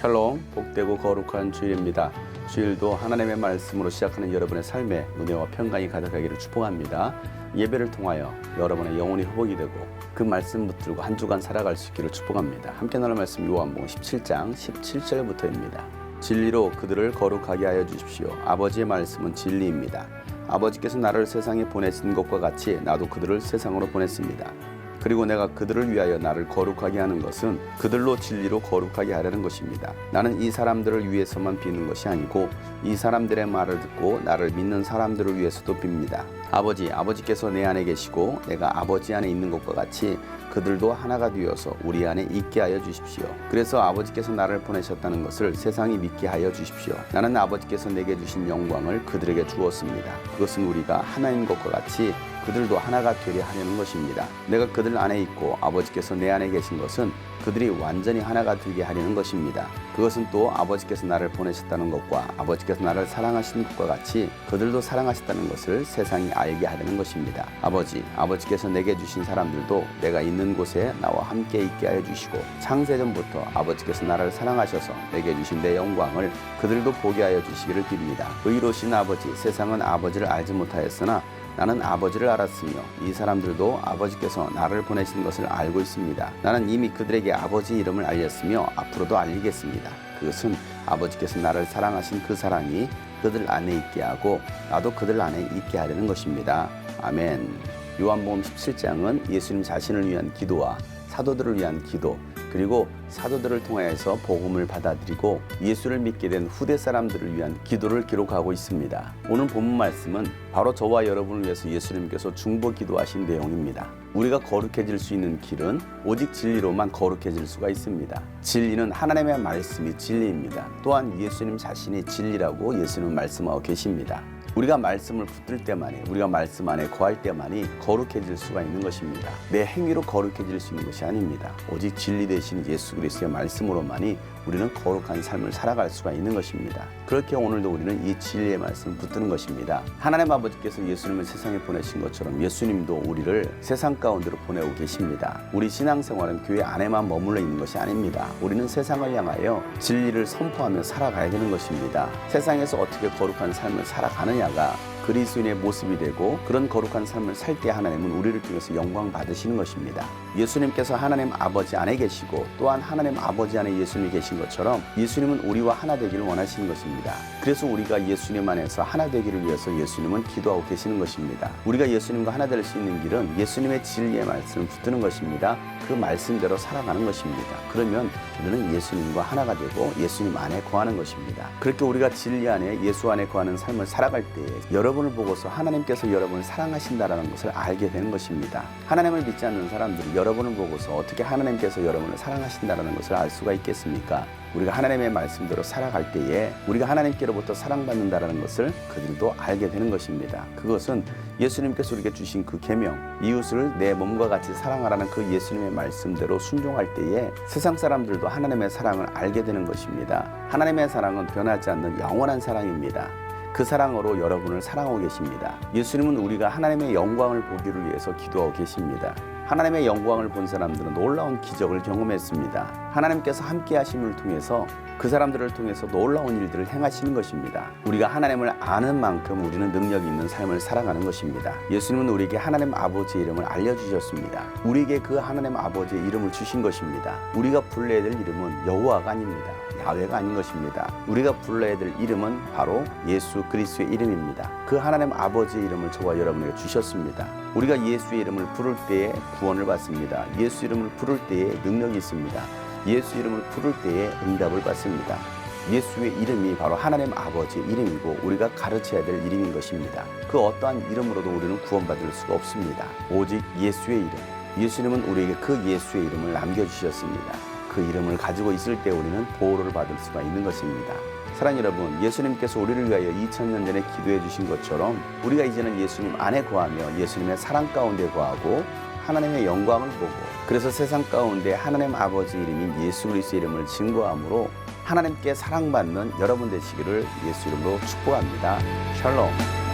샬롬, 복되고 거룩한 주일입니다. 주일도 하나님의 말씀으로 시작하는 여러분의 삶에 은혜와 평강이 가득하기를 축복합니다. 예배를 통하여 여러분의 영혼이 회복이 되고 그 말씀 붙들고 한 주간 살아갈 수 있기를 축복합니다. 함께 나눌 말씀 요한복음 17장 17절부터입니다. 진리로 그들을 거룩하게 하여 주십시오. 아버지의 말씀은 진리입니다. 아버지께서 나를 세상에 보내신 것과 같이 나도 그들을 세상으로 보냈습니다. 그리고 내가 그들을 위하여 나를 거룩하게 하는 것은 그들로 진리로 거룩하게 하려는 것입니다. 나는 이 사람들을 위해서만 비는 것이 아니고 이 사람들의 말을 듣고 나를 믿는 사람들을 위해서도 빕니다. 아버지께서 내 안에 계시고 내가 아버지 안에 있는 것과 같이 그들도 하나가 되어서 우리 안에 있게 하여 주십시오. 그래서 아버지께서 나를 보내셨다는 것을 세상이 믿게 하여 주십시오. 나는 아버지께서 내게 주신 영광을 그들에게 주었습니다. 그것은 우리가 하나인 것과 같이 그들도 하나가 되게 하려는 것입니다. 내가 그들 안에 있고 아버지께서 내 안에 계신 것은 그들이 완전히 하나가 되게 하려는 것입니다. 그것은 또 아버지께서 나를 보내셨다는 것과 아버지께서 나를 사랑하신 것과 같이 그들도 사랑하셨다는 것을 세상이 알게 하려는 것입니다. 아버지께서 내게 주신 사람들도 내가 있는 곳에 나와 함께 있게 하여 주시고 창세전부터 아버지께서 나를 사랑하셔서 내게 주신 내 영광을 그들도 보게 하여 주시기를 빕니다. 의로우신 아버지, 세상은 아버지를 알지 못하였으나 나는 아버지를 알았으며 이 사람들도 아버지께서 나를 보내신 것을 알고 있습니다. 나는 이미 그들에게 아버지 이름을 알렸으며 앞으로도 알리겠습니다. 그것은 아버지께서 나를 사랑하신 그 사랑이 그들 안에 있게 하고 나도 그들 안에 있게 하려는 것입니다. 아멘. 요한복음 17장은 예수님 자신을 위한 기도와 사도들을 위한 기도, 그리고 사도들을 통하여서 복음을 받아들이고 예수를 믿게 된 후대 사람들을 위한 기도를 기록하고 있습니다. 오늘 본문 말씀은 바로 저와 여러분을 위해서 예수님께서 중보 기도하신 내용입니다. 우리가 거룩해질 수 있는 길은 오직 진리로만 거룩해질 수가 있습니다. 진리는 하나님의 말씀이 진리입니다. 또한 예수님 자신이 진리라고 예수님은 말씀하고 계십니다. 우리가 말씀을 붙들 때만이, 우리가 말씀 안에 거할 때만이 거룩해질 수가 있는 것입니다. 내 행위로 거룩해질 수 있는 것이 아닙니다. 오직 진리 되신 예수 그리스도의 말씀으로만이 우리는 거룩한 삶을 살아갈 수가 있는 것입니다. 그렇게 오늘도 우리는 이 진리의 말씀을 붙드는 것입니다. 하나님 아버지께서 예수님을 세상에 보내신 것처럼 예수님도 우리를 세상 가운데로 보내고 계십니다. 우리 신앙생활은 교회 안에만 머물러 있는 것이 아닙니다. 우리는 세상을 향하여 진리를 선포하며 살아가야 되는 것입니다. 세상에서 어떻게 거룩한 삶을 살아가느냐가 그리스도인의 모습이 되고 그런 거룩한 삶을 살 때 하나님은 우리를 통해서 영광 받으시는 것입니다. 예수님께서 하나님 아버지 안에 계시고 또한 하나님 아버지 안에 예수님이 계신 것처럼 예수님은 우리와 하나 되기를 원하시는 것입니다. 그래서 우리가 예수님 안에서 하나 되기를 위해서 예수님은 기도하고 계시는 것입니다. 우리가 예수님과 하나 될 수 있는 길은 예수님의 진리의 말씀을 붙드는 것입니다. 그 말씀대로 살아가는 것입니다. 그러면 우리는 예수님과 하나가 되고 예수님 안에 거하는 것입니다. 그렇게 우리가 진리 안에 예수 안에 거하는 삶을 살아갈 때 여러분을 보고서 하나님께서 여러분을 사랑하신다라는 것을 알게 되는 것입니다. 하나님을 믿지 않는 사람들이 여러분을 보고서 어떻게 하나님께서 여러분을 사랑하신다라는 것을 알 수가 있겠습니까? 우리가 하나님의 말씀대로 살아갈 때에 우리가 하나님께로부터 사랑받는다라는 것을 그들도 알게 되는 것입니다. 그것은 예수님께서 우리에게 주신 그 계명, 이웃을 내 몸과 같이 사랑하라는 그 예수님의 말씀대로 순종할 때에 세상 사람들도 하나님의 사랑을 알게 되는 것입니다. 하나님의 사랑은 변하지 않는 영원한 사랑입니다. 그 사랑으로 여러분을 사랑하고 계십니다. 예수님은 우리가 하나님의 영광을 보기를 위해서 기도하고 계십니다. 하나님의 영광을 본 사람들은 놀라운 기적을 경험했습니다. 하나님께서 함께 하심을 통해서 그 사람들을 통해서 놀라운 일들을 행하시는 것입니다. 우리가 하나님을 아는 만큼 우리는 능력이 있는 삶을 살아가는 것입니다. 예수님은 우리에게 하나님 아버지의 이름을 알려주셨습니다. 우리에게 그 하나님 아버지의 이름을 주신 것입니다. 우리가 불러야 될 이름은 여호와가 아닙니다. 야훼가 아닌 것입니다. 우리가 불러야 될 이름은 바로 예수 그리스도의 이름입니다. 그 하나님 아버지의 이름을 저와 여러분에게 주셨습니다. 우리가 예수의 이름을 부를 때에 구원을 받습니다. 예수 이름을 부를 때에 능력이 있습니다. 예수 이름을 부를 때에 응답을 받습니다. 예수의 이름이 바로 하나님 아버지의 이름이고 우리가 가르쳐야 될 이름인 것입니다. 그 어떠한 이름으로도 우리는 구원받을 수가 없습니다. 오직 예수의 이름, 예수님은 우리에게 그 예수의 이름을 남겨주셨습니다. 그 이름을 가지고 있을 때 우리는 보호를 받을 수가 있는 것입니다. 사랑하는 여러분, 예수님께서 우리를 위하여 2000년 전에 기도해 주신 것처럼 우리가 이제는 예수님 안에 거하며 예수님의 사랑 가운데 거하고 하나님의 영광을 보고 그래서 세상 가운데 하나님 아버지 이름인 예수 그리스도의 이름을 증거함으로 하나님께 사랑받는 여러분 되시기를 예수 이름으로 축복합니다. 샬롬.